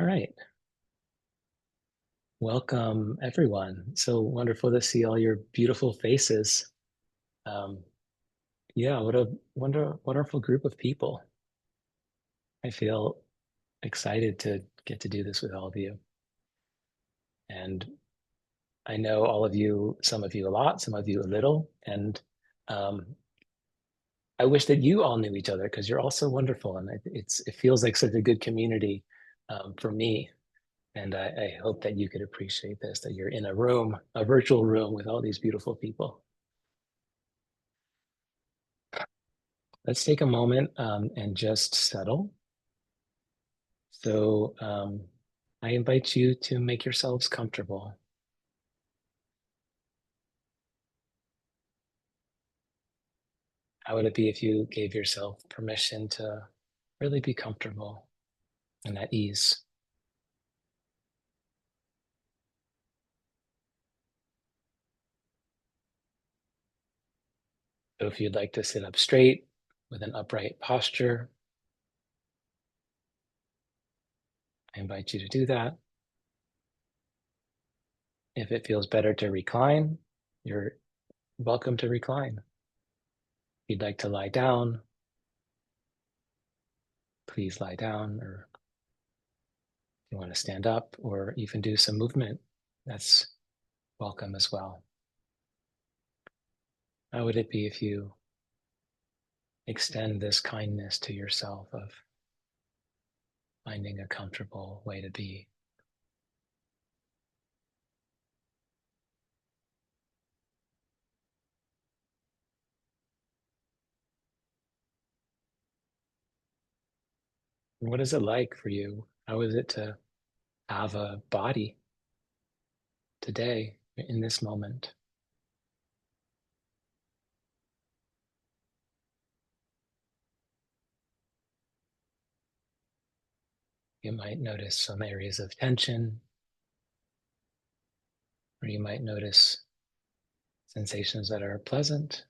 All right. Welcome, everyone. So wonderful to see all your beautiful faces. Um, yeah, what a wonderful group of people. I feel excited to get to do this with all of you. And I know all of you, some of you a lot, some of you a little. And um, I wish that you all knew each other because you're all so wonderful. And it feels like such a good community for me. And I hope that you could appreciate this, that you're in a room, a virtual room with all these beautiful people. Let's take a moment and just settle. So I invite you to make yourselves comfortable. How would it be if you gave yourself permission to really be comfortable and at ease? So if you'd like to sit up straight with an upright posture, I invite you to do that. If it feels better to recline, you're welcome to recline. If you'd like to lie down, please lie down, or if you want to stand up or even do some movement, that's welcome as well. How would it be if you extend this kindness to yourself of finding a comfortable way to be? And what is it like for you? How is it to have a body today in this moment? You might notice some areas of tension, or you might notice sensations that are pleasant.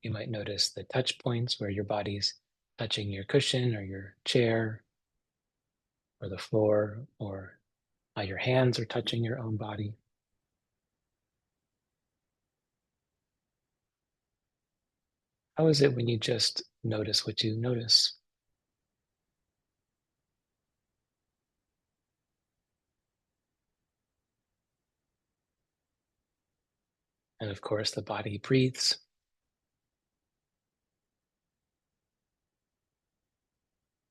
You might notice the touch points where your body's touching your cushion or your chair or the floor, or how your hands are touching your own body. How is it when you just notice what you notice? And of course, the body breathes.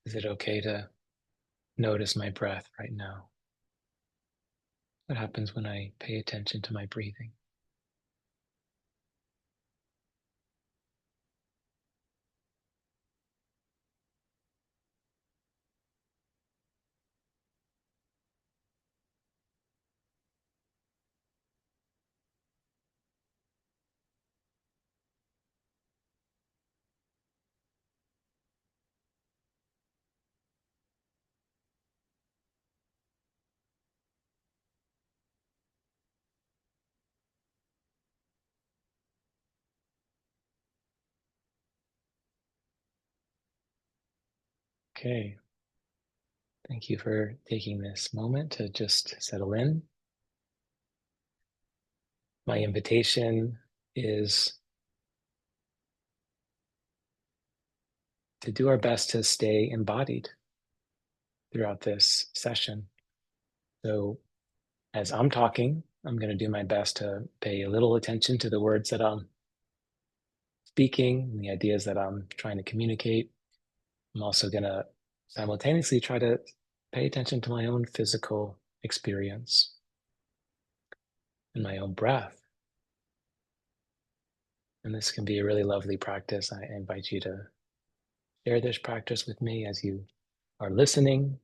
Is it okay to notice my breath right now? What happens when I pay attention to my breathing? Okay, thank you for taking this moment to just settle in. My invitation is to do our best to stay embodied throughout this session. So, as I'm talking, I'm going to do my best to pay a little attention to the words that I'm speaking and the ideas that I'm trying to communicate. I'm also going to simultaneously try to pay attention to my own physical experience and my own breath. And this can be a really lovely practice. I invite you to share this practice with me as you are listening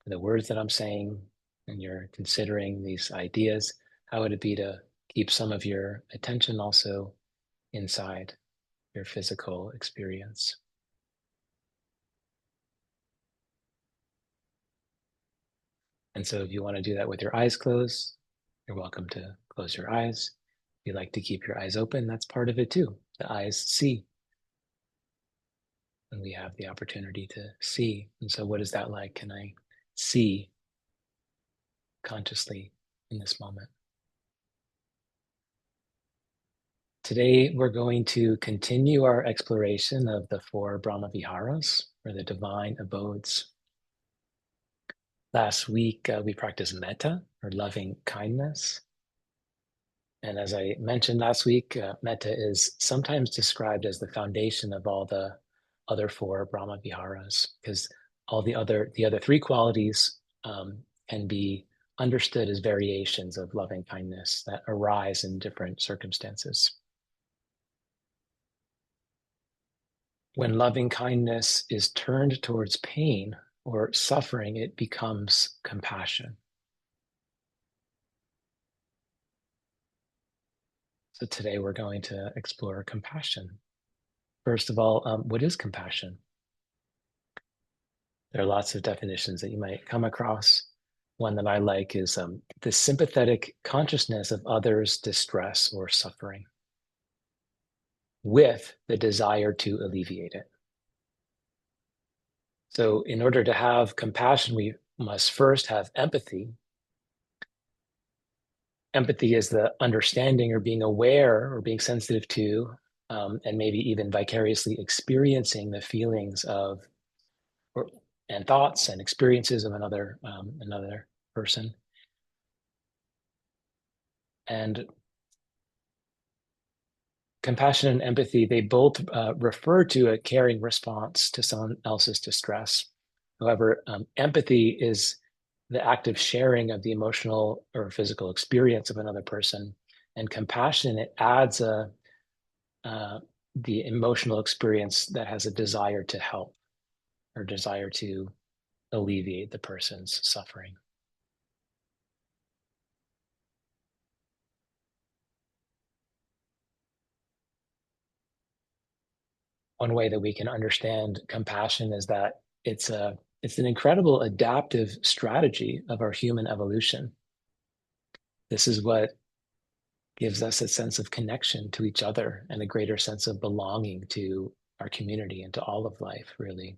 to the words that I'm saying and you're considering these ideas. How would it be to keep some of your attention also inside your physical experience? And so if you want to do that with your eyes closed, you're welcome to close your eyes. If you like to keep your eyes open, that's part of it too. The eyes see. and we have the opportunity to see. And so, what is that like? Can I see consciously in this moment? Today, we're going to continue our exploration of the four Brahma Viharas, or the divine abodes. Last week, we practiced metta, or loving kindness. And as I mentioned last week, metta is sometimes described as the foundation of all the other four Brahma Viharas, because all the other three qualities can be understood as variations of loving kindness that arise in different circumstances. When loving kindness is turned towards pain or suffering, it becomes compassion. So today we're going to explore compassion. First of all, what is compassion? There are lots of definitions that you might come across. One that I like is the sympathetic consciousness of others' distress or suffering with the desire to alleviate it. So, in order to have compassion, we must first have empathy. Empathy is the understanding or being aware or being sensitive to, and maybe even vicariously experiencing the feelings of or, and thoughts and experiences of another person. And compassion and empathy, they both refer to a caring response to someone else's distress. However, empathy is the active sharing of the emotional or physical experience of another person. And compassion, it adds the emotional experience that has a desire to help or desire to alleviate the person's suffering. One way that we can understand compassion is that it's an incredible adaptive strategy of our human evolution. This is what gives us a sense of connection to each other and a greater sense of belonging to our community and to all of life, really.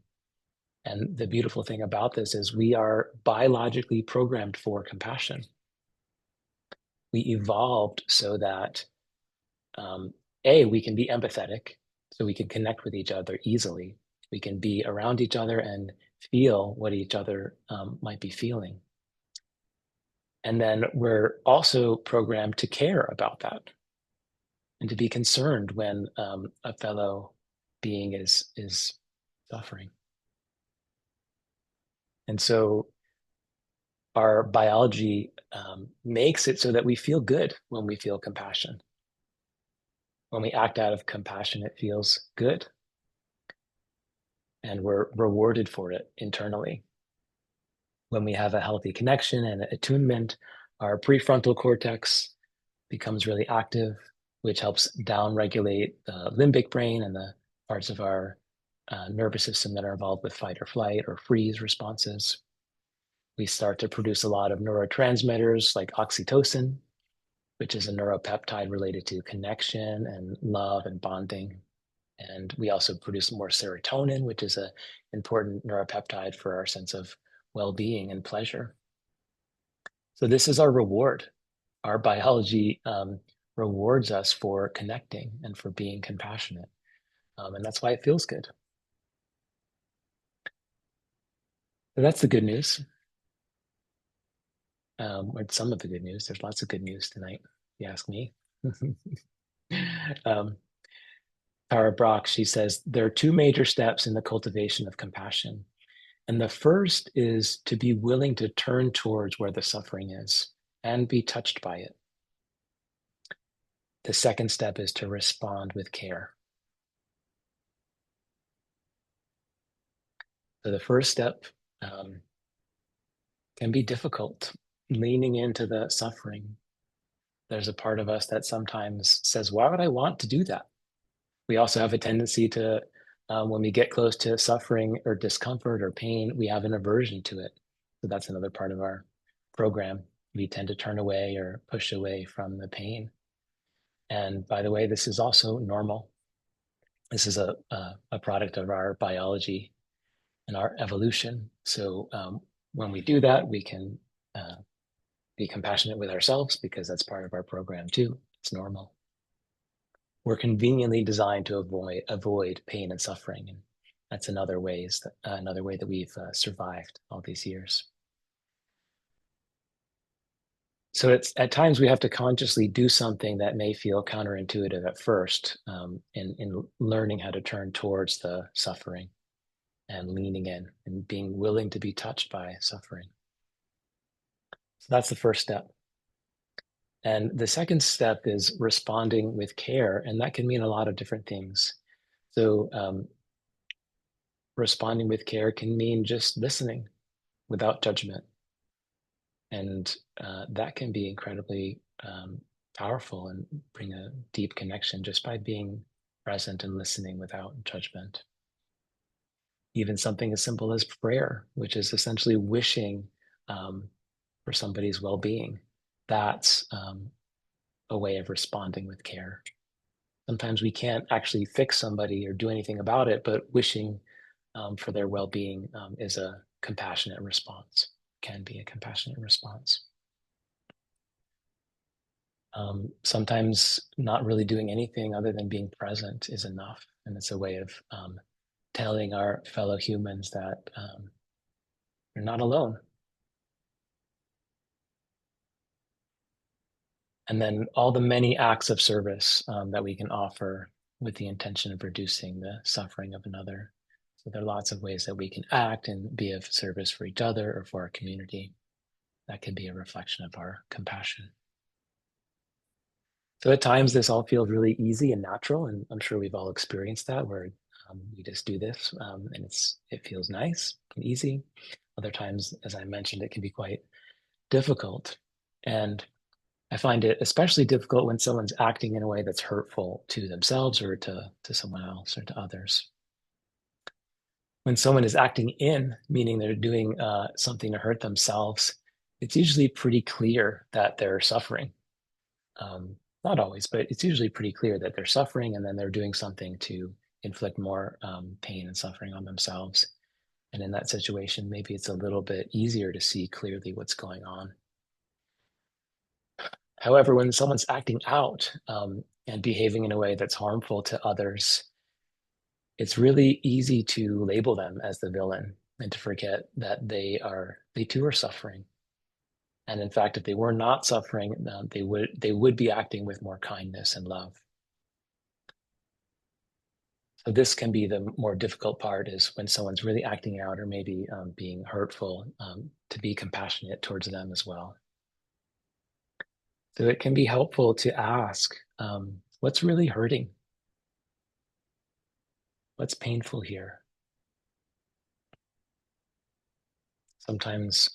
And the beautiful thing about this is we are biologically programmed for compassion. We evolved so that we can be empathetic, so we can connect with each other easily. We can be around each other and feel what each other might be feeling. And then we're also programmed to care about that and to be concerned when a fellow being is suffering. And so our biology makes it so that we feel good when we feel compassion. When we act out of compassion, it feels good. And we're rewarded for it internally. When we have a healthy connection and attunement, our prefrontal cortex becomes really active, which helps downregulate the limbic brain and the parts of our nervous system that are involved with fight or flight or freeze responses. We start to produce a lot of neurotransmitters like oxytocin, which is a neuropeptide related to connection and love and bonding. And we also produce more serotonin, which is an important neuropeptide for our sense of well-being and pleasure. So this is our reward. Our biology rewards us for connecting and for being compassionate. And that's why it feels good. So that's the good news. Or some of the good news. There's lots of good news tonight, if you ask me. Tara Brock, she says, there are two major steps in the cultivation of compassion. And the first is to be willing to turn towards where the suffering is and be touched by it. The second step is to respond with care. So the first step can be difficult, leaning into the suffering. There's a part of us that sometimes says, why would I want to do that? We also have a tendency to, when we get close to suffering or discomfort or pain, we have an aversion to it. So that's another part of our program. We tend to turn away or push away from the pain. And by the way, this is also normal. This is a product of our biology and our evolution. So when we do that, we can uh, be compassionate with ourselves because that's part of our program too. It's normal. We're conveniently designed to avoid pain and suffering, and that's another way that we've survived all these years. So it's at times we have to consciously do something that may feel counterintuitive at first, in learning how to turn towards the suffering and leaning in and being willing to be touched by suffering. So that's the first step. And the second step is responding with care, and that can mean a lot of different things. So responding with care can mean just listening without judgment, and that can be incredibly powerful and bring a deep connection just by being present and listening without judgment. Even something as simple as prayer, which is essentially wishing um, for somebody's well-being, that's a way of responding with care. Sometimes we can't actually fix somebody or do anything about it, but wishing for their well-being is a compassionate response, can be a compassionate response. Sometimes not really doing anything other than being present is enough. And it's a way of telling our fellow humans that you're not alone. And then all the many acts of service that we can offer with the intention of reducing the suffering of another. So there are lots of ways that we can act and be of service for each other or for our community. That can be a reflection of our compassion. So at times this all feels really easy and natural, and I'm sure we've all experienced that where we just do this and it feels nice and easy. Other times, as I mentioned, it can be quite difficult. And I find it especially difficult when someone's acting in a way that's hurtful to themselves or to someone else or to others. When someone is acting in, meaning they're doing something to hurt themselves, it's usually pretty clear that they're suffering. Um, Not always, but it's usually pretty clear that they're suffering and then they're doing something to inflict more pain and suffering on themselves. And in that situation, maybe it's a little bit easier to see clearly what's going on. However, when someone's acting out and behaving in a way that's harmful to others, it's really easy to label them as the villain and to forget that they too are suffering. And in fact, if they were not suffering, they would be acting with more kindness and love. So this can be the more difficult part is when someone's really acting out or maybe being hurtful, to be compassionate towards them as well. So it can be helpful to ask, what's really hurting? What's painful here? Sometimes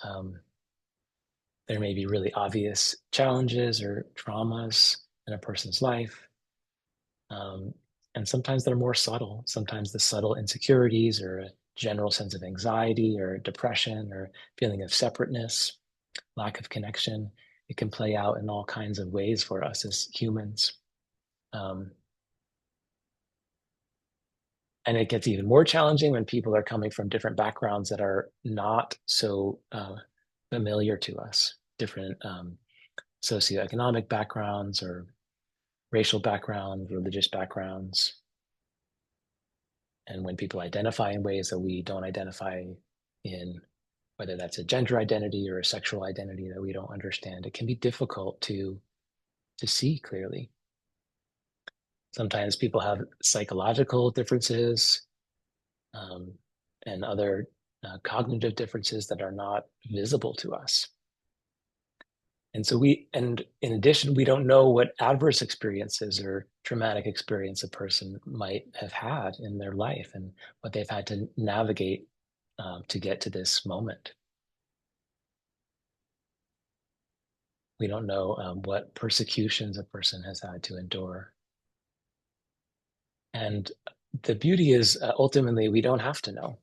there may be really obvious challenges or traumas in a person's life. Um, and sometimes they're more subtle. Sometimes the subtle insecurities or a general sense of anxiety or depression or feeling of separateness, lack of connection, it can play out in all kinds of ways for us as humans. Um, and it gets even more challenging when people are coming from different backgrounds that are not so familiar to us, different socioeconomic backgrounds or racial backgrounds, religious backgrounds. And when people identify in ways that we don't identify in, whether that's a gender identity or a sexual identity that we don't understand, it can be difficult to see clearly. Sometimes people have psychological differences um, and other cognitive differences that are not visible to us. And in addition, we don't know what adverse experiences or traumatic experience a person might have had in their life and what they've had to navigate to get to this moment. We don't know what persecutions a person has had to endure. And the beauty is ultimately we don't have to know.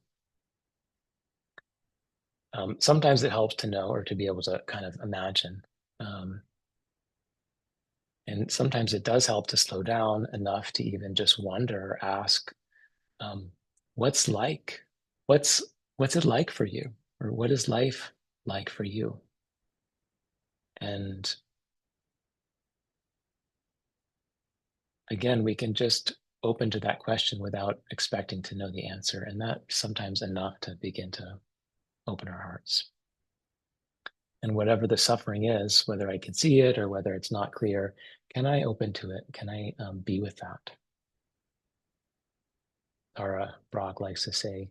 Sometimes it helps to know or to be able to kind of imagine. Um, And sometimes it does help to slow down enough to even just wonder or ask, um, what's like? What's what's it like for you? Or what is life like for you? And again, we can just open to that question without expecting to know the answer. And that's sometimes enough to begin to open our hearts. And whatever the suffering is, whether I can see it or whether it's not clear, can I open to it? Can I be with that? Tara Brach likes to say,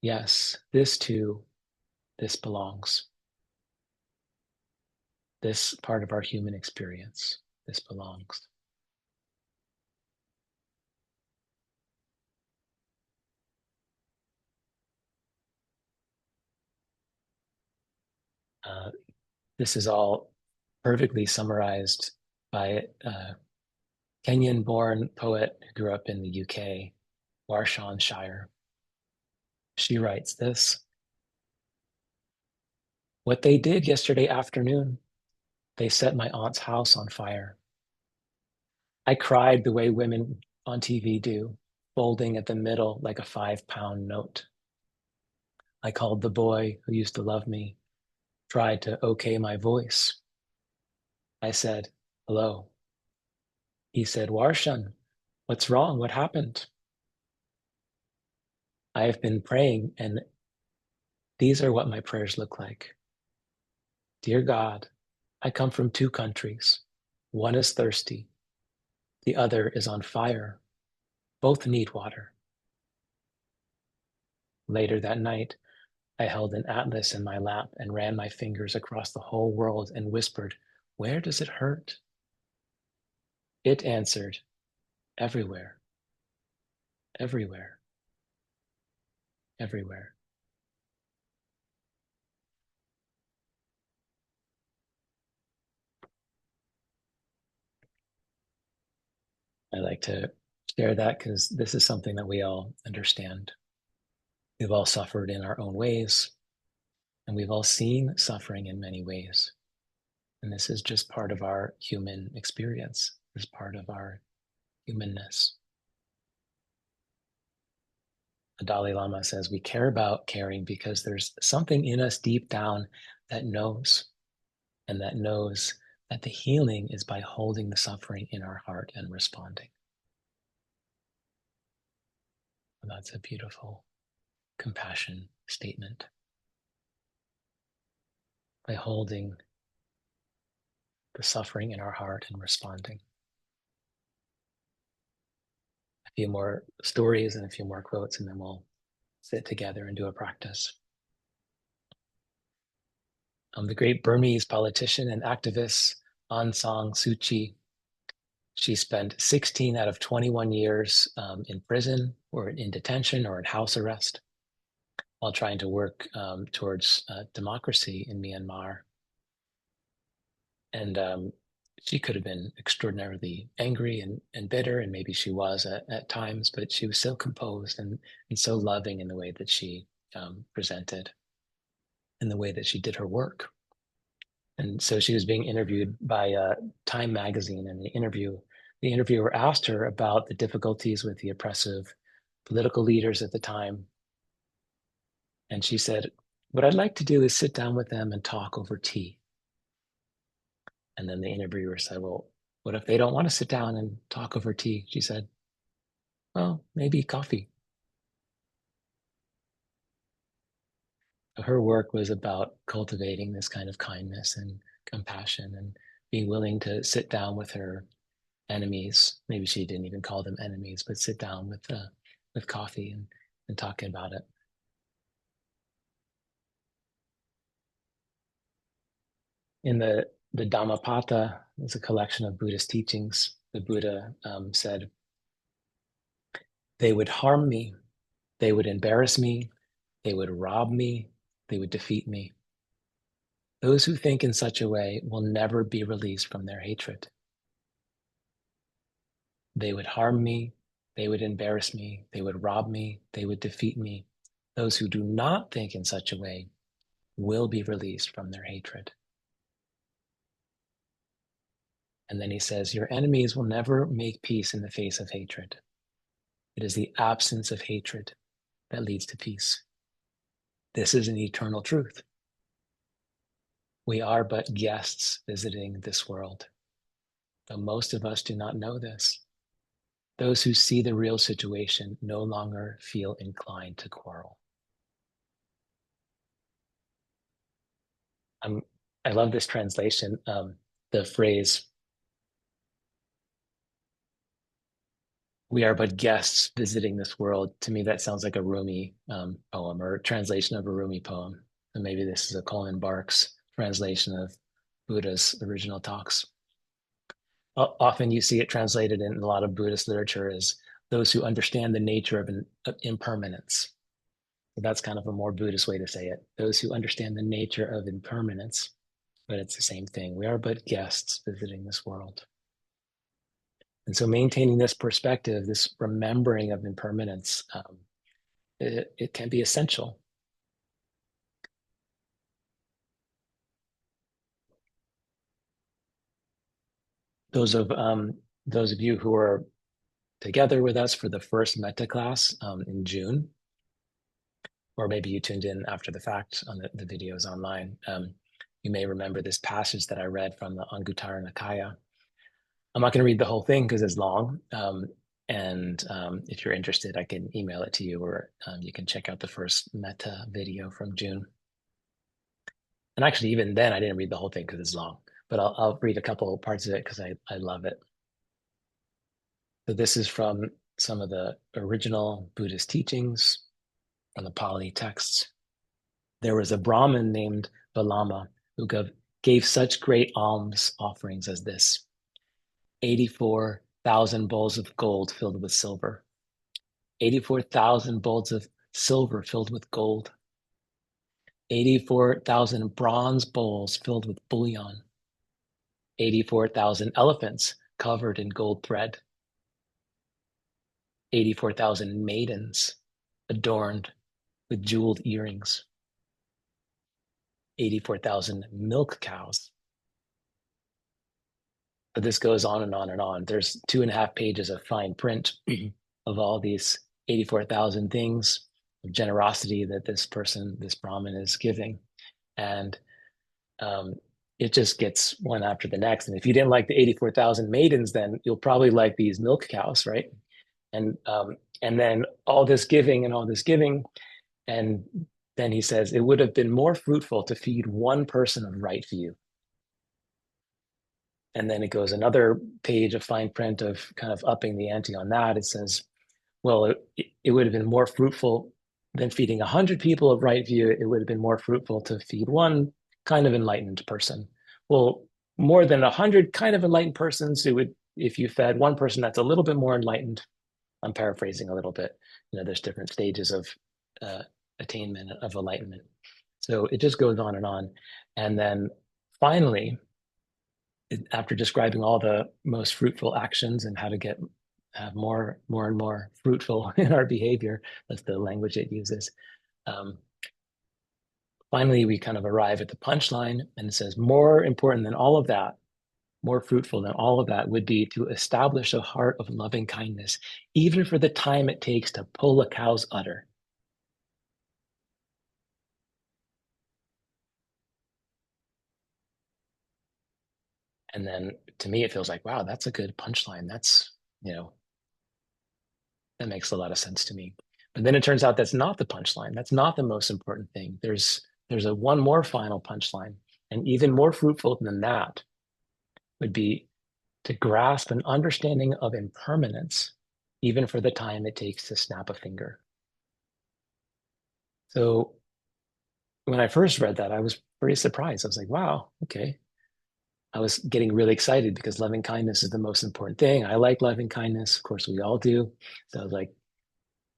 yes, this too, this belongs. This part of our human experience, this belongs. Uh, this is all perfectly summarized by Kenyan-born poet who grew up in the UK, Warshawn Shire. She writes this: what they did yesterday afternoon, they set my aunt's house on fire. I cried the way women on TV do, folding at the middle like a 5-pound note. I called the boy who used to love me, tried to okay my voice. I said, hello. He said, Warshan, what's wrong? What happened? I have been praying, and these are what my prayers look like. Dear God, I come from 2 countries. One is thirsty, the other is on fire. Both need water. Later that night, I held an atlas in my lap and ran my fingers across the whole world and whispered, where does it hurt? It answered, everywhere, everywhere, everywhere. I like to share that because this is something that we all understand. We've all suffered in our own ways, and we've all seen suffering in many ways. And this is just part of our human experience, it's part of our humanness. The Dalai Lama says we care about caring because there's something in us deep down that knows, and that knows that the healing is by holding the suffering in our heart and responding. And that's a beautiful compassion statement. By holding the suffering in our heart and responding. A few more stories and a few more quotes, and then we'll sit together and do a practice. The great Burmese politician and activist Aung San Suu Kyi, she spent 16 out of 21 years in prison or in detention or in house arrest while trying to work towards democracy in Myanmar. And she could have been extraordinarily angry and bitter, and maybe she was at times, but she was so composed and so loving in the way that she presented, in the way that she did her work. And so she was being interviewed by Time magazine, and the interviewer asked her about the difficulties with the oppressive political leaders at the time. And she said, what I'd like to do is sit down with them and talk over tea. And then the interviewer said, well, what if they don't want to sit down and talk over tea? She said, well, maybe coffee. Her work was about cultivating this kind of kindness and compassion and being willing to sit down with her enemies. Maybe she didn't even call them enemies, but sit down with coffee and talking about it. In the Dhammapada, there's a collection of Buddhist teachings. The Buddha said, they would harm me, they would embarrass me, they would rob me, they would defeat me. Those who think in such a way will never be released from their hatred. They would harm me, they would embarrass me, they would rob me, they would defeat me. Those who do not think in such a way will be released from their hatred. And then he says, your enemies will never make peace in the face of hatred. It is the absence of hatred that leads to peace. This is an eternal truth. We are but guests visiting this world, though most of us do not know this. Those who see the real situation no longer feel inclined to quarrel. I'm, I love this translation. The phrase, we are but guests visiting this world. To me, that sounds like a Rumi poem or translation of a Rumi poem. And maybe this is a Colin Barks translation of Buddha's original talks. Often you see it translated in a lot of Buddhist literature as those who understand the nature of impermanence. So that's kind of a more Buddhist way to say it. Those who understand the nature of impermanence, but it's the same thing. We are but guests visiting this world. And so maintaining this perspective, this remembering of impermanence, it can be essential. Those of those of you who are together with us for the first metta class in June, or maybe you tuned in after the fact on the videos online, you may remember this passage that I read from the Anguttara Nikaya. I'm not going to read the whole thing because it's long. And if you're interested, I can email it to you, or you can check out the first metta video from June. And actually, even then, I didn't read the whole thing because it's long, but I'll read a couple of parts of it because I love it. So this is from some of the original Buddhist teachings from the Pali texts. There was a Brahmin named Valama who gave such great alms offerings as this: 84,000 bowls of gold filled with silver, 84,000 bowls of silver filled with gold, 84,000 bronze bowls filled with bullion, 84,000 elephants covered in gold thread, 84,000 maidens adorned with jeweled earrings, 84,000 milk cows. But this goes on and on and on. There's 2.5 pages of fine print of all these 84,000 things of generosity that this person, this Brahmin, is giving. And it just gets one after the next. And if you didn't like the 84,000 maidens, then you'll probably like these milk cows, right? And then all this giving and all this giving. And then he says, it would have been more fruitful to feed one person of right view. And then it goes another page of fine print of kind of upping the ante on that. It says, well, it would have been more fruitful than feeding 100 people of right view. It would have been more fruitful to feed one kind of enlightened person. Well, more than 100 kind of enlightened persons, it would, if you fed one person that's a little bit more enlightened, I'm paraphrasing a little bit, there's different stages of attainment of enlightenment. So it just goes on and on. And then finally, after describing all the most fruitful actions and how to have more and more fruitful in our behavior, that's the language it uses. Finally, we kind of arrive at the punchline, and it says, more important than all of that, more fruitful than all of that would be to establish a heart of loving kindness, even for the time it takes to pull a cow's udder. And then to me, it feels like, wow, that's a good punchline. That's, that makes a lot of sense to me. But then it turns out that's not the punchline. That's not the most important thing. There's a one more final punchline, and even more fruitful than that would be to grasp an understanding of impermanence, even for the time it takes to snap a finger. So when I first read that, I was pretty surprised. I was like, wow, okay. I was getting really excited because loving kindness is the most important thing. I like loving kindness. Of course, we all do. So I was like,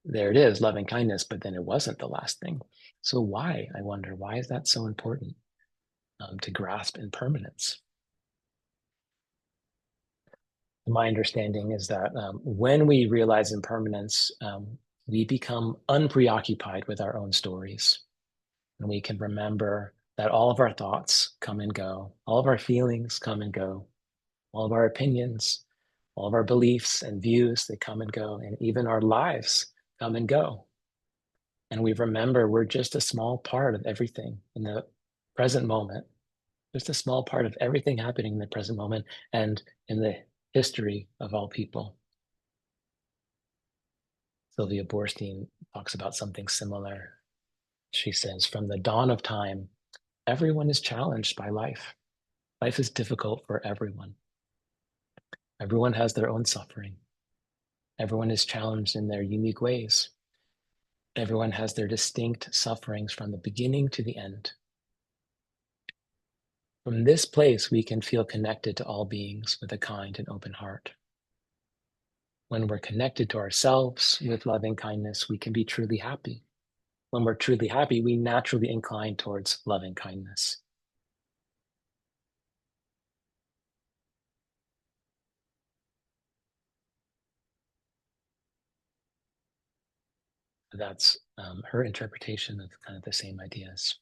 there it is, loving kindness, but then it wasn't the last thing. So why? I wonder, why is that so important to grasp impermanence? My understanding is that when we realize impermanence, we become unpreoccupied with our own stories. And we can remember that all of our thoughts come and go, all of our feelings come and go. all of our opinions, all of our beliefs and views, they come and go, and even our lives come and go. And we remember we're just a small part of everything in the present moment, just a small part of everything happening in the present moment and in the history of all people. Sylvia Boorstein talks about something similar. She says, from the dawn of time, everyone is challenged by life. Life is difficult for everyone. Everyone has their own suffering. Everyone is challenged in their unique ways. Everyone has their distinct sufferings from the beginning to the end. From this place, we can feel connected to all beings with a kind and open heart. When we're connected to ourselves with loving kindness, we can be truly happy. When we're truly happy, we naturally incline towards loving kindness. That's her interpretation of kind of the same ideas.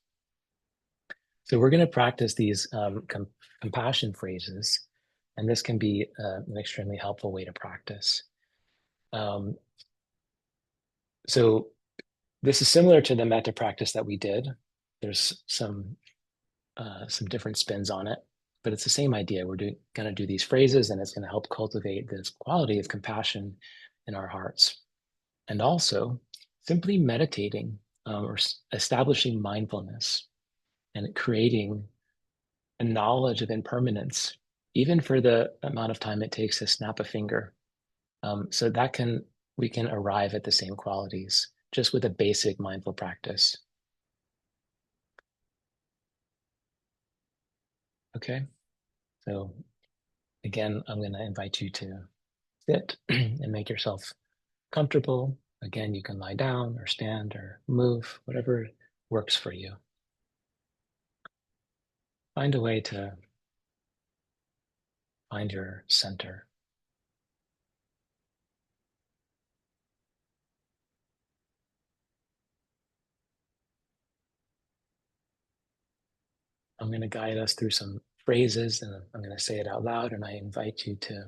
So we're going to practice these compassion phrases, and this can be an extremely helpful way to practice. Um, so this is similar to the metta practice that we did. There's some different spins on it, but it's the same idea. We're going to do these phrases, and it's going to help cultivate this quality of compassion in our hearts. And also, simply meditating or establishing mindfulness and creating a knowledge of impermanence, even for the amount of time it takes to snap a finger. So that we can arrive at the same qualities just with a basic mindful practice. Okay. So again, I'm going to invite you to sit and make yourself comfortable. Again, you can lie down or stand or move, whatever works for you. Find a way to find your center. I'm going to guide us through some phrases and I'm going to say it out loud, and I invite you to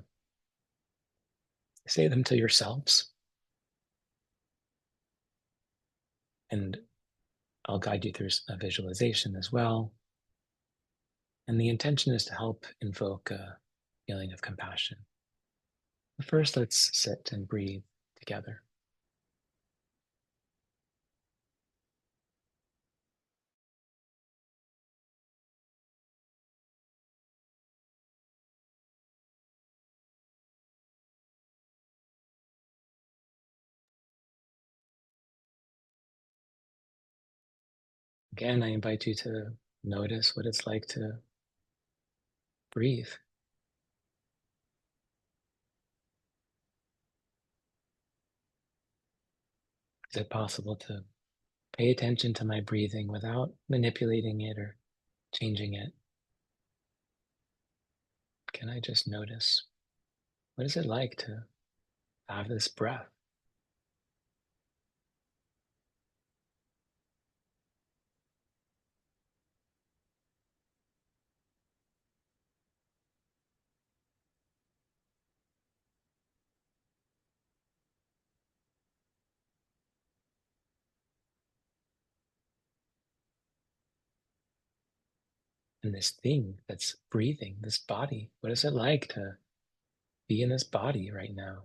say them to yourselves. And I'll guide you through a visualization as well. And the intention is to help invoke a feeling of compassion. But first, let's sit and breathe together. Again, I invite you to notice what it's like to breathe. Is it possible to pay attention to my breathing without manipulating it or changing it? Can I just notice what is it like to have this breath? And this thing that's breathing, this body, what is it like to be in this body right now?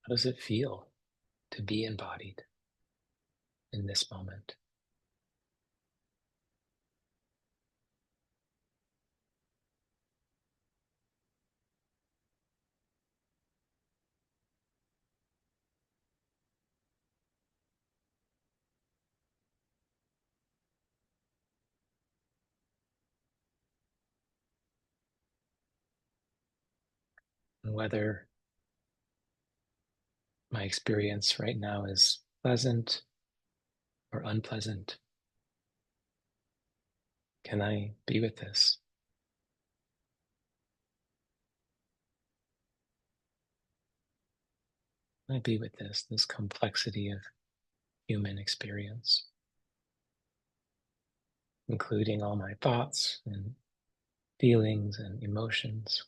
How does it feel to be embodied in this moment? And whether my experience right now is pleasant or unpleasant, can I be with this? Can I be with this complexity of human experience? including all my thoughts and feelings and emotions.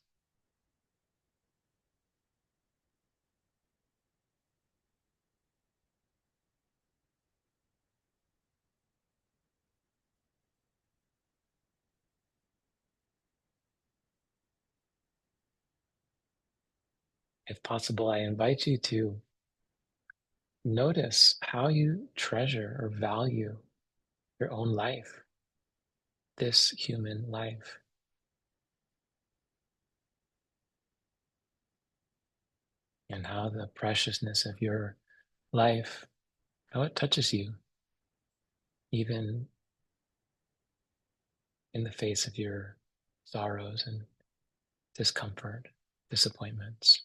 If possible, I invite you to notice how you treasure or value your own life, this human life, and how the preciousness of your life, how it touches you, even in the face of your sorrows and discomfort, disappointments.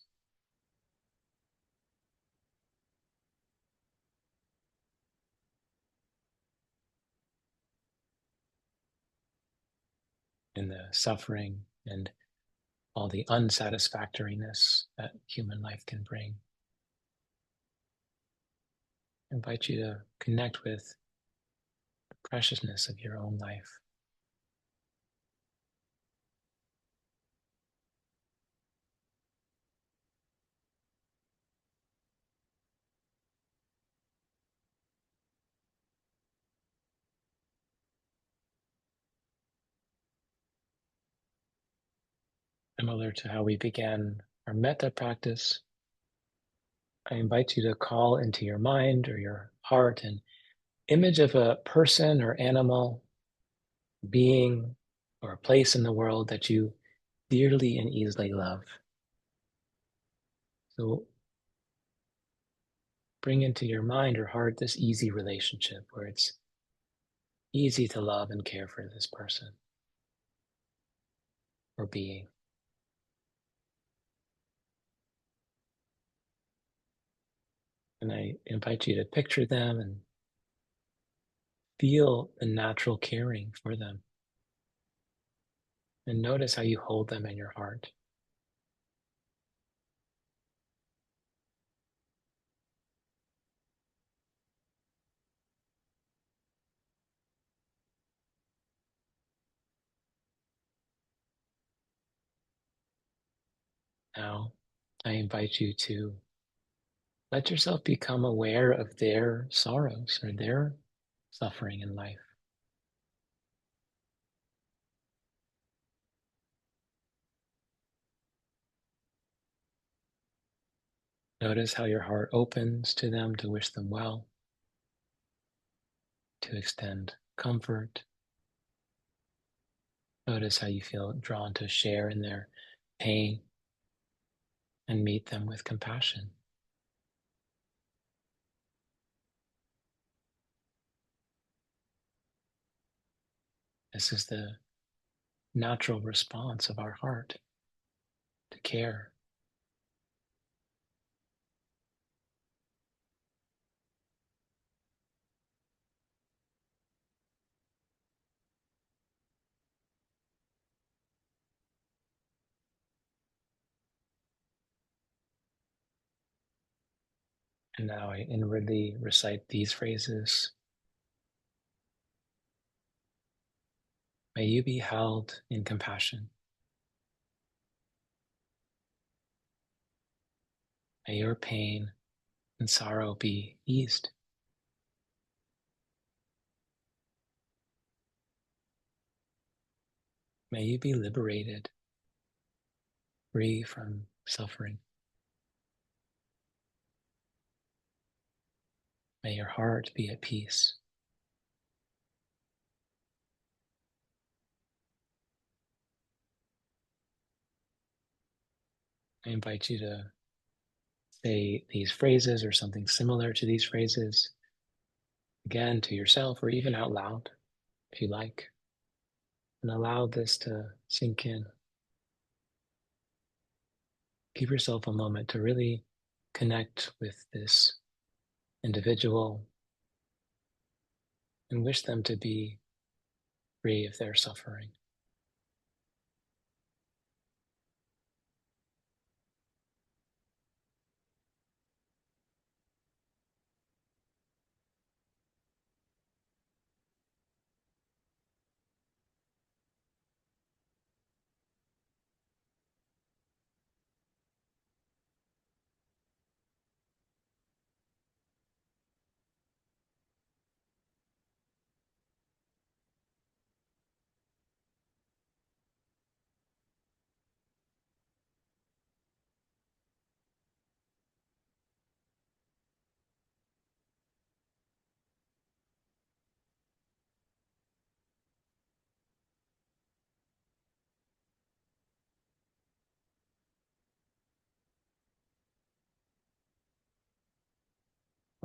In the suffering and all the unsatisfactoriness that human life can bring. I invite you to connect with the preciousness of your own life. Similar to how we began our metta practice, I invite you to call into your mind or your heart an image of a person or animal, being, or a place in the world that you dearly and easily love. So bring into your mind or heart this easy relationship where it's easy to love and care for this person or being. And I invite you to picture them and feel the natural caring for them. And notice how you hold them in your heart. Now, I invite you to let yourself become aware of their sorrows or their suffering in life. Notice how your heart opens to them to wish them well, to extend comfort. Notice how you feel drawn to share in their pain and meet them with compassion. This is the natural response of our heart to care. And now I inwardly recite these phrases. May you be held in compassion. May your pain and sorrow be eased. May you be liberated, free from suffering. May your heart be at peace. I invite you to say these phrases or something similar to these phrases again to yourself or even out loud if you like. And allow this to sink in. Give yourself a moment to really connect with this individual and wish them to be free of their suffering.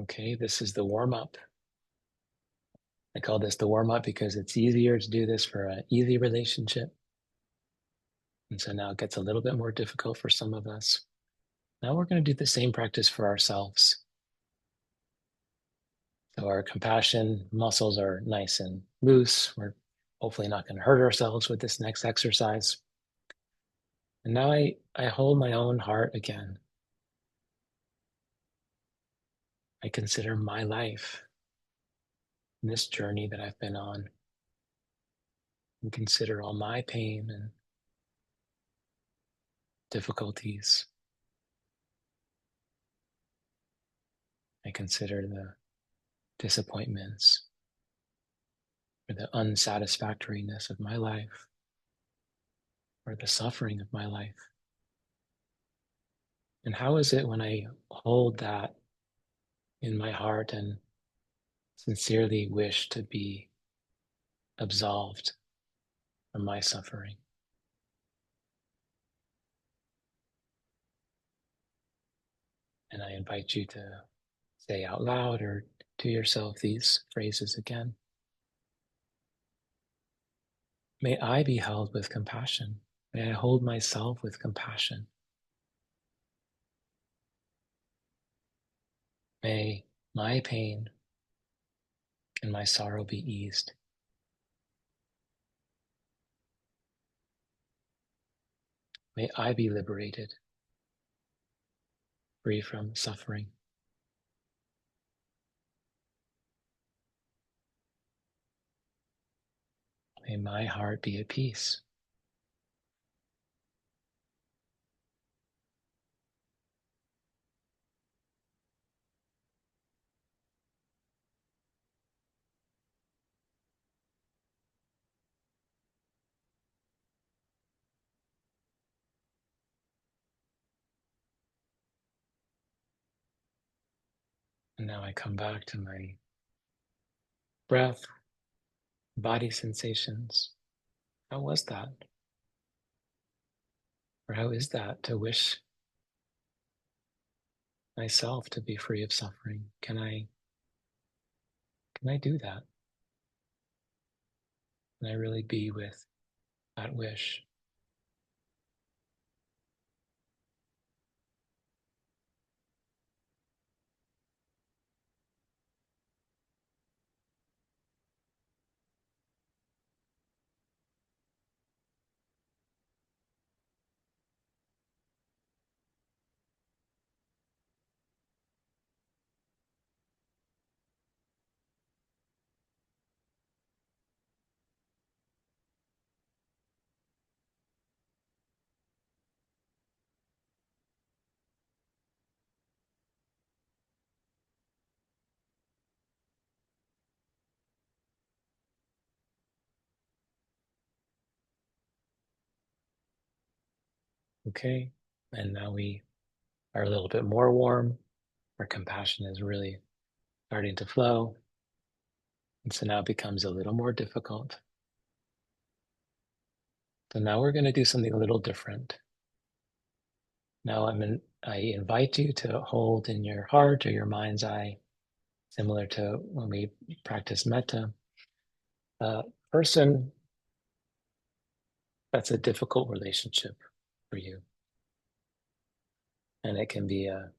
Okay, this is the warm up. I call this the warm up because it's easier to do this for an easy relationship. And so now it gets a little bit more difficult for some of us. Now we're going to do the same practice for ourselves. So our compassion muscles are nice and loose. We're hopefully not going to hurt ourselves with this next exercise. And now I hold my own heart again. I consider my life and this journey that I've been on and consider all my pain and difficulties. I consider the disappointments or the unsatisfactoriness of my life or the suffering of my life. And how is it when I hold that in my heart and sincerely wish to be absolved from my suffering? And I invite you to say out loud or to yourself these phrases again. May I be held with compassion. May I hold myself with compassion. May my pain and my sorrow be eased. May I be liberated, free from suffering. May my heart be at peace. And now I come back to my breath, body sensations. How was that? Or how is that to wish myself to be free of suffering? Can I do that? Can I really be with that wish? Okay. And now we are a little bit more warm. Our compassion is really starting to flow. And so now it becomes a little more difficult. So now we're going to do something a little different. Now I invite you to hold in your heart or your mind's eye, similar to when we practice metta, a person that's a difficult relationship for you. And it can be a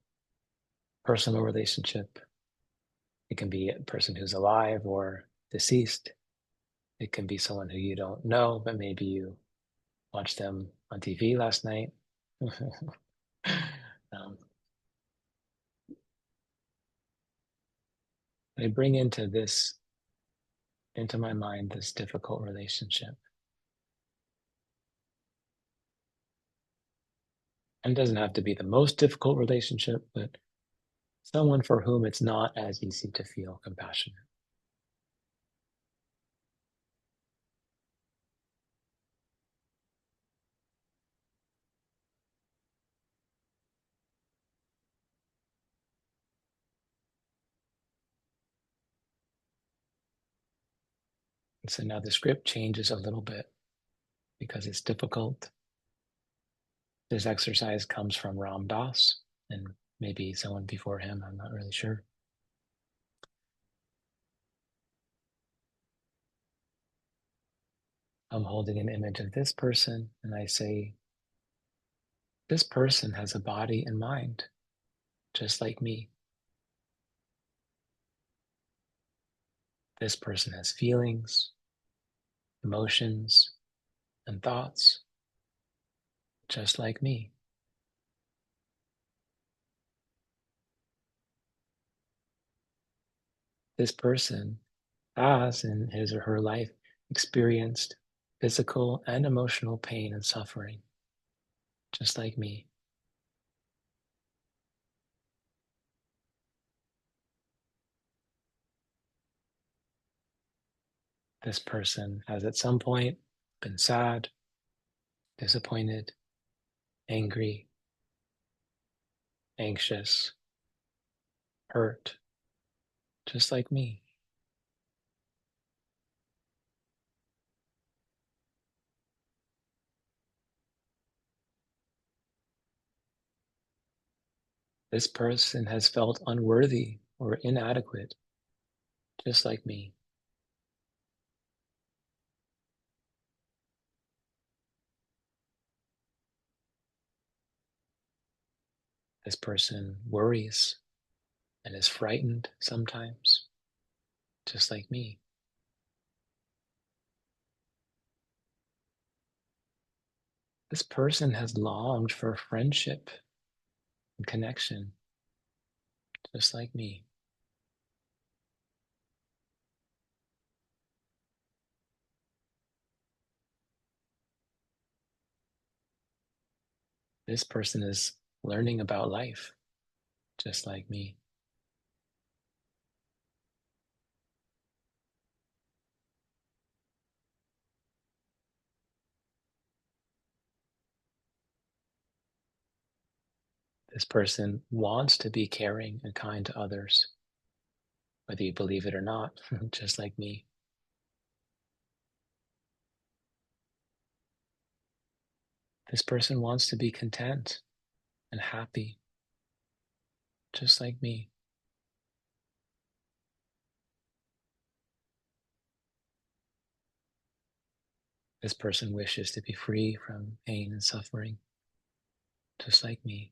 personal relationship. It can be a person who's alive or deceased. It can be someone who you don't know, but maybe you watched them on TV last night. um, I bring into my mind, this difficult relationship. And it doesn't have to be the most difficult relationship, but someone for whom it's not as easy to feel compassionate. And so now the script changes a little bit because it's difficult. This exercise comes from Ram Dass and maybe someone before him, I'm not really sure. I'm holding an image of this person and I say, this person has a body and mind, just like me. This person has feelings, emotions, and thoughts, just like me. This person has in his or her life experienced physical and emotional pain and suffering, just like me. This person has at some point been sad, disappointed, angry, anxious, hurt, just like me. This person has felt unworthy or inadequate, just like me. This person worries and is frightened sometimes, just like me. This person has longed for friendship and connection, just like me. This person is learning about life, just like me. This person wants to be caring and kind to others, whether you believe it or not, just like me. This person wants to be content and happy, just like me. This person wishes to be free from pain and suffering, just like me.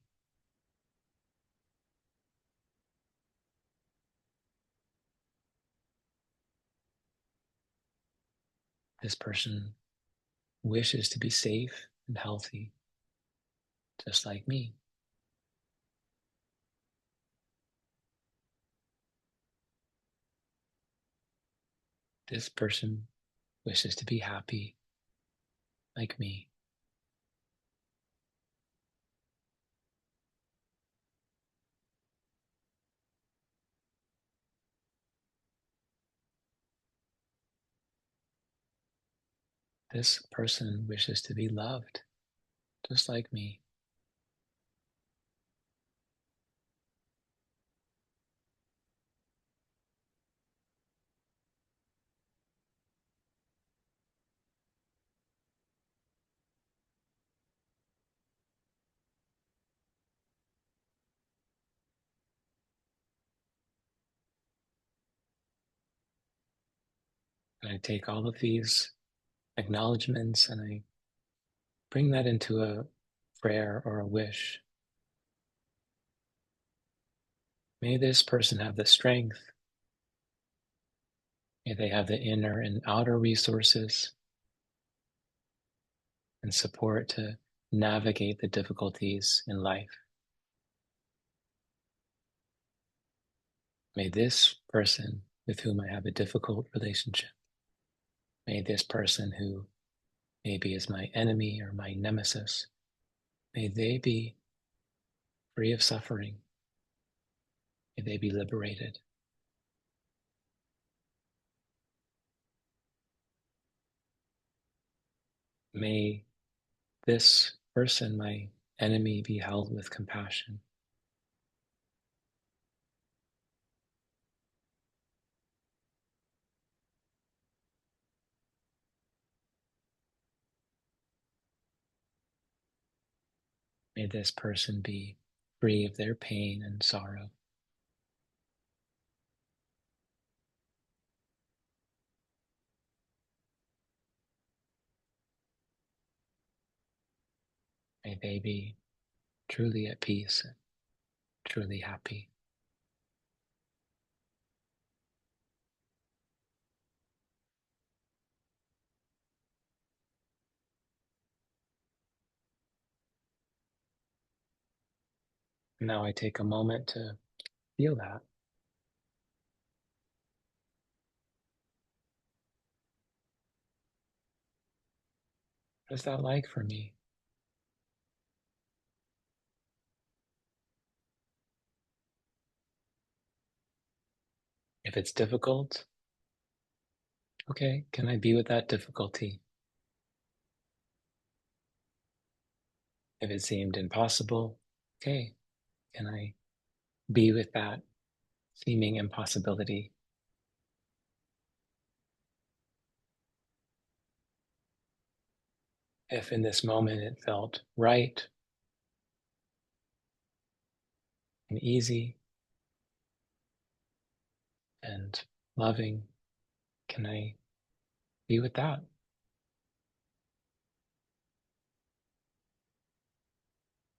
This person wishes to be safe and healthy, just like me. This person wishes to be happy, like me. This person wishes to be loved, just like me. And I take all of these acknowledgements and I bring that into a prayer or a wish. May this person have the strength. May they have the inner and outer resources and support to navigate the difficulties in life. May this person with whom I have a difficult relationship, may this person who maybe is my enemy or my nemesis, may they be free of suffering. May they be liberated. May this person, my enemy, be held with compassion. May this person be free of their pain and sorrow. May they be truly at peace, and truly happy. Now I take a moment to feel that. What is that like for me? If it's difficult, okay, can I be with that difficulty? If it seemed impossible, okay, can I be with that seeming impossibility? If in this moment it felt right and easy and loving, can I be with that?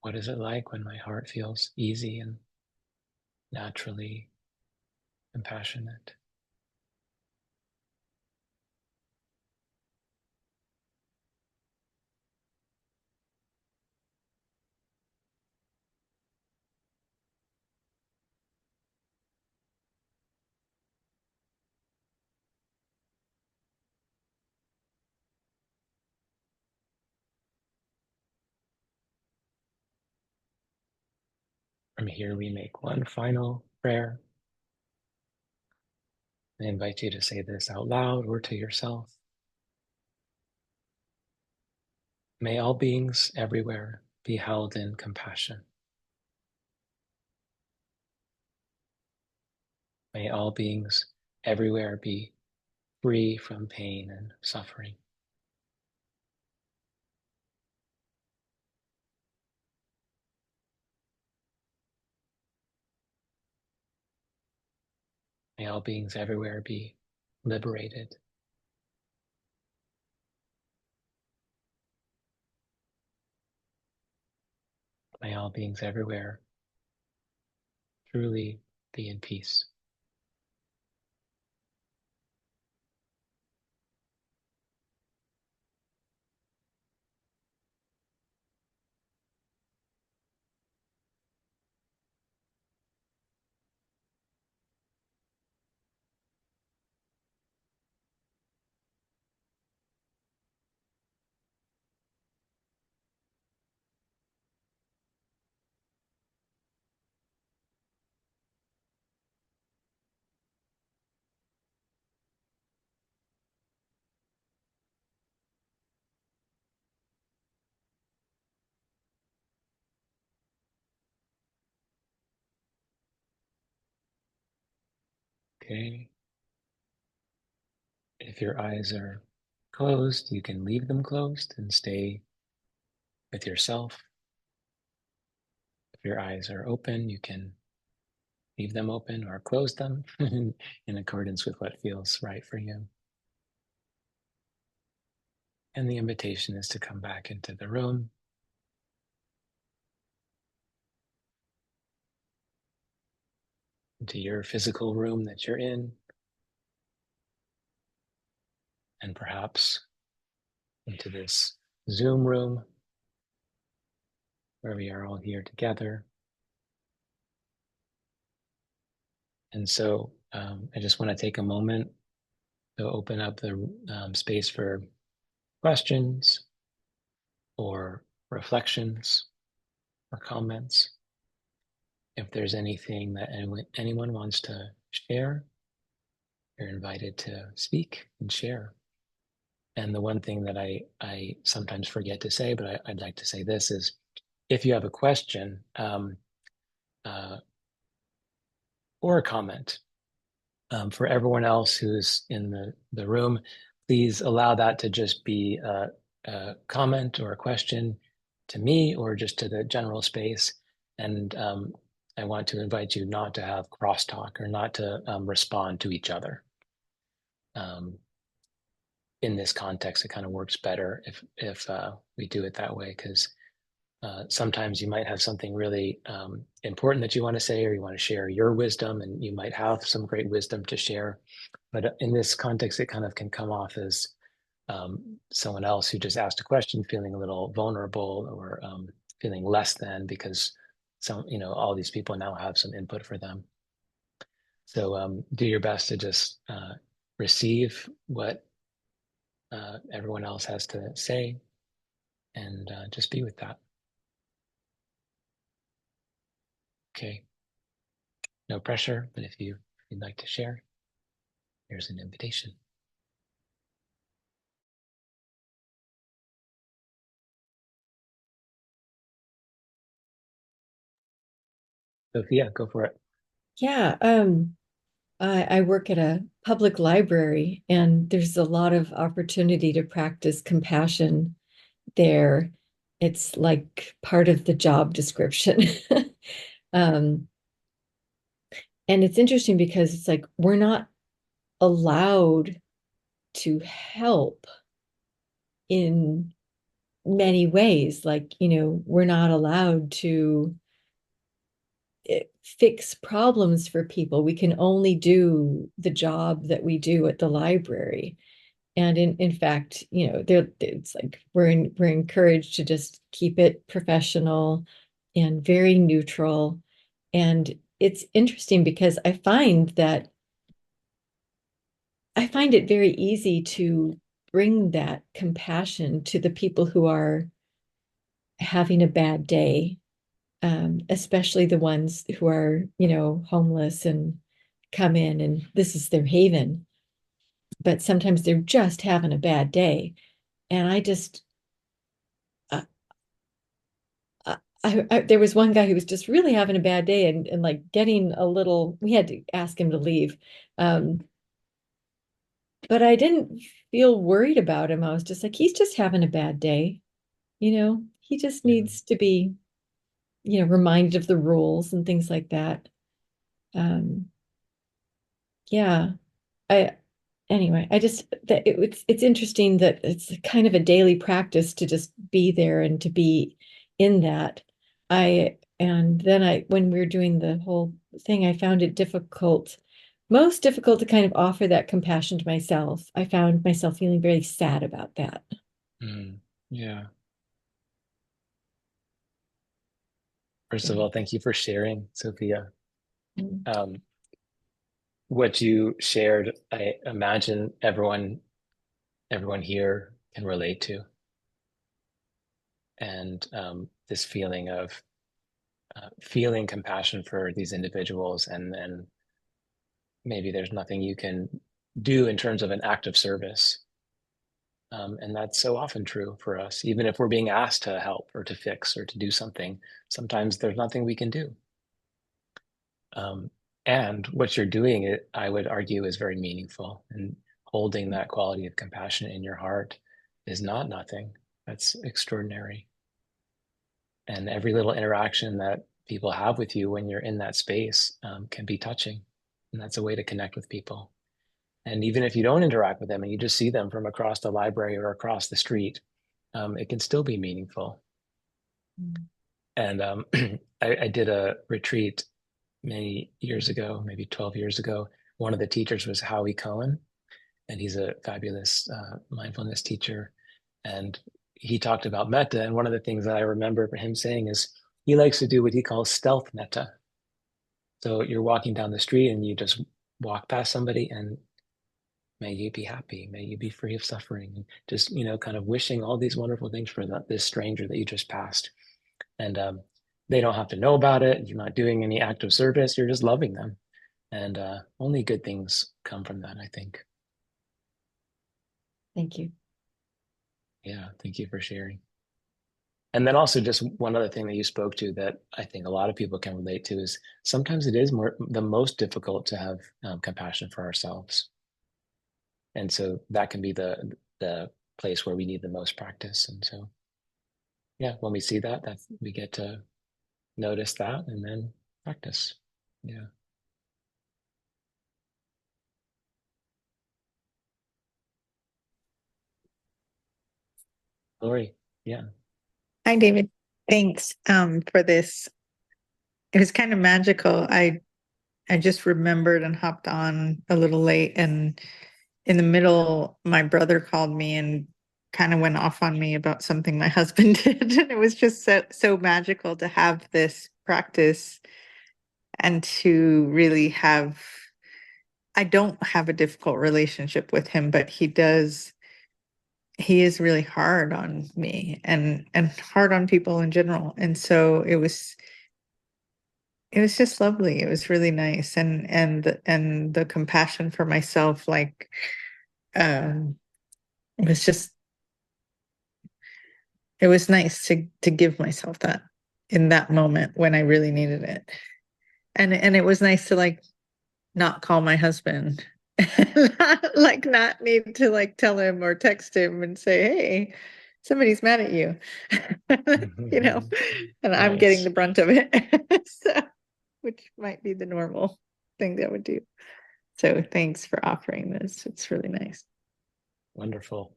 What is it like when my heart feels easy and naturally compassionate? From here, we make one final prayer. I invite you to say this out loud or to yourself. May all beings everywhere be held in compassion. May all beings everywhere be free from pain and suffering. May all beings everywhere be liberated. May all beings everywhere truly be in peace. Okay. If your eyes are closed, you can leave them closed and stay with yourself. If your eyes are open, you can leave them open or close them in accordance with what feels right for you. And the invitation is to come back into the room, into your physical room that you're in, and perhaps into this Zoom room where we are all here together. And so I just want to take a moment to open up the space for questions or reflections or comments. If there's anything that anyone wants to share, you're invited to speak and share. And the one thing that I sometimes forget to say, but I'd like to say this is, if you have a question uh, or a comment, for everyone else who's in the room, please allow that to just be a comment or a question to me or just to the general space. And I want to invite you not to have crosstalk or not to respond to each other. In this context, it kind of works better if we do it that way, because Sometimes you might have something really important that you want to say, or you want to share your wisdom, and you might have some great wisdom to share. But in this context, it kind of can come off as someone else who just asked a question, feeling a little vulnerable or feeling less than because all these people now have some input for them. So do your best to just receive what everyone else has to say and just be with that. Okay. No pressure, but if you'd like to share, here's an invitation. Sophia, go for it. Yeah, I work at a public library, and there's a lot of opportunity to practice compassion there. It's like part of the job description. Um, and it's interesting because it's like we're not allowed to help in many ways. Like, we're not allowed to fix problems for people. We can only do the job that we do at the library. And in fact, it's like we're encouraged to just keep it professional and very neutral. And it's interesting because I find it very easy to bring that compassion to the people who are having a bad day, especially the ones who are, homeless and come in and this is their haven. But sometimes they're just having a bad day. And uh, there was one guy who was just really having a bad day and like getting a little, we had to ask him to leave. Um, but I didn't feel worried about him. I was just like, he's just having a bad day. He just Yeah. needs to be, reminded of the rules and things like that. Um, yeah. I anyway, I just that it's interesting that it's kind of a daily practice to just be there and to be in that. And then when we were doing the whole thing, I found it most difficult to kind of offer that compassion to myself. I found myself feeling very sad about that. Yeah. First of Yeah. all, thank you for sharing, Sophia. Mm. Um, what you shared, I imagine everyone here can relate to, and this feeling of feeling compassion for these individuals, and then maybe there's nothing you can do in terms of an act of service. And that's so often true for us, even if we're being asked to help or to fix or to do something. Sometimes there's nothing we can do. Um, and what you're doing, I would argue, is very meaningful. And holding that quality of compassion in your heart is not nothing. That's extraordinary. And every little interaction that people have with you when you're in that space can be touching. And that's a way to connect with people. And even if you don't interact with them and you just see them from across the library or across the street, it can still be meaningful. Mm. And I did a retreat many years ago, maybe 12 years ago. One of the teachers was Howie Cohen, and he's a fabulous mindfulness teacher. And he talked about metta. And one of the things that I remember him saying is he likes to do what he calls stealth metta. So you're walking down the street and you just walk past somebody and may you be happy, may you be free of suffering. And just, kind of wishing all these wonderful things for this stranger that you just passed. And they don't have to know about it. You're not doing any act of service. You're just loving them. And only good things come from that, I think. Thank you. Yeah, thank you for sharing. And then also just one other thing that you spoke to that I think a lot of people can relate to is sometimes it is the most difficult to have compassion for ourselves. And so that can be the place where we need the most practice. And so yeah, when we see that, we get to notice that and then practice. Yeah. Lori, yeah. Hi, David. Thanks for this. It was kind of magical. I just remembered and hopped on a little late, and in the middle, my brother called me and kind of went off on me about something my husband did, and it was just so magical to have this practice and to really have. I don't have a difficult relationship with him, but he does. He is really hard on me and hard on people in general, and so it was just lovely. It was really nice, and the compassion for myself, like um, it was just it was nice to give myself that in that moment when I really needed it, and it was nice to like not call my husband, not need to like tell him or text him and say, "Hey, somebody's mad at you," you know, and I'm getting Nice. the brunt of it, so which might be the normal thing that I would do. So thanks for offering this. It's really nice. Wonderful.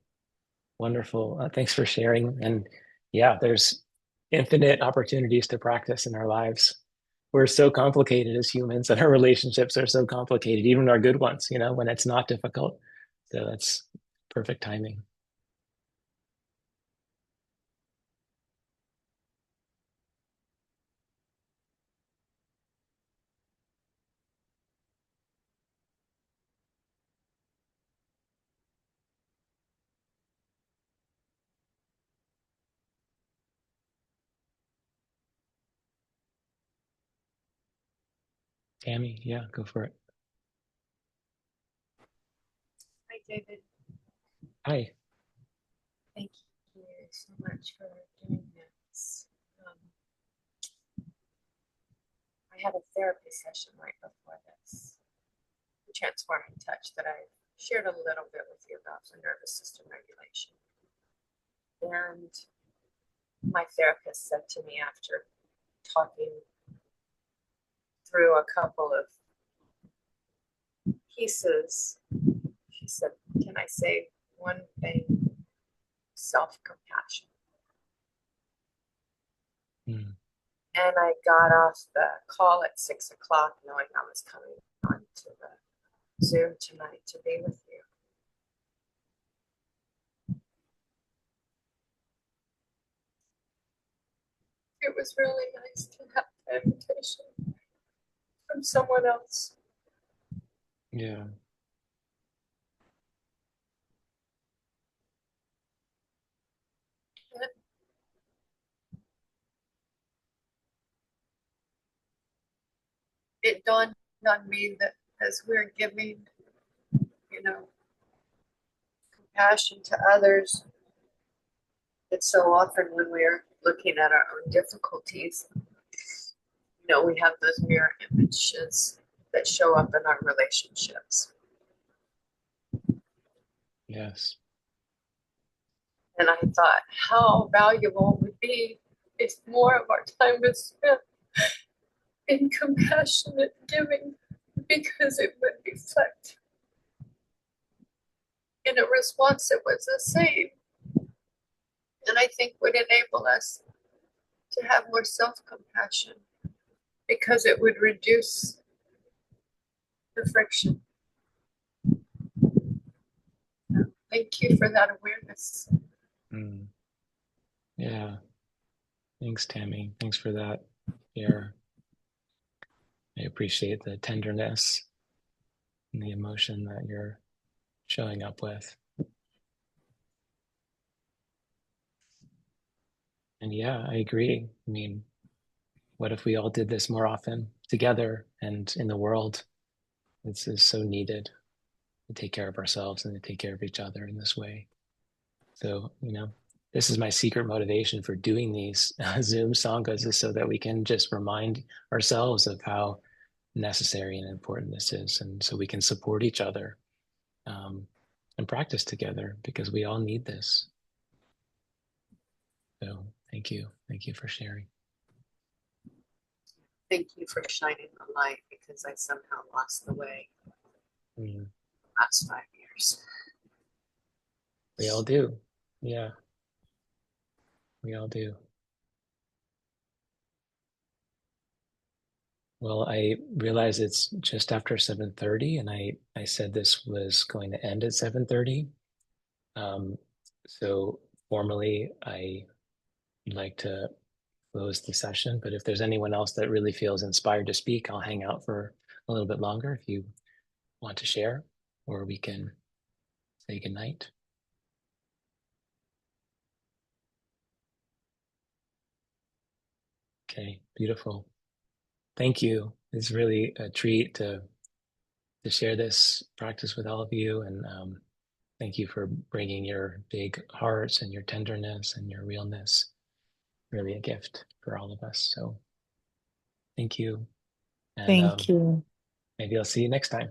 Wonderful. Thanks for sharing. And yeah, there's infinite opportunities to practice in our lives. We're so complicated as humans, and our relationships are so complicated, even our good ones, when it's not difficult. So that's perfect timing. Tammy, yeah, go for it. Hi, David. Hi. Thank you so much for doing this. Um, I had a therapy session right before this, the transforming touch that I shared a little bit with you about the nervous system regulation. And my therapist said to me after talking through a couple of pieces, she said, "Can I say one thing? Self compassion." Mm, And I got off the call at 6 o'clock, knowing I was coming on to the Zoom tonight to be with you. It was really nice to have the invitation from someone else. yeah. And it dawned on me that as we're giving, you know, compassion to others, it's so often when we're looking at our own difficulties, we have those mirror images that show up in our relationships. Yes. And I thought how valuable it would be if more of our time was spent in compassionate giving, because it would reflect in a response that was the same. And I think would enable us to have more self-compassion because it would reduce the friction. Thank you for that awareness. Mm, yeah. Thanks, Tammy. Thanks for that. Yeah. I appreciate the tenderness and the emotion that you're showing up with. And yeah, I agree. I mean, what if we all did this more often together and in the world? This is so needed to take care of ourselves and to take care of each other in this way. So, this is my secret motivation for doing these Zoom sanghas, is so that we can just remind ourselves of how necessary and important this is. And so we can support each other, um, and practice together, because we all need this. So thank you. Thank you for sharing. Thank you for shining the light because I somehow lost the way Mm, the last 5 years. we all do. Yeah, we all do. Well, I realize it's just after 7:30, and I said this was going to end at 7:30. Um, so formally, I'd like to close the session, but if there's anyone else that really feels inspired to speak, I'll hang out for a little bit longer if you want to share, or we can say goodnight. Okay, beautiful. Thank you. It's really a treat to share this practice with all of you, and thank you for bringing your big hearts and your tenderness and your realness. Really a gift for all of us. So thank you, and Thank you. maybe I'll see you next time.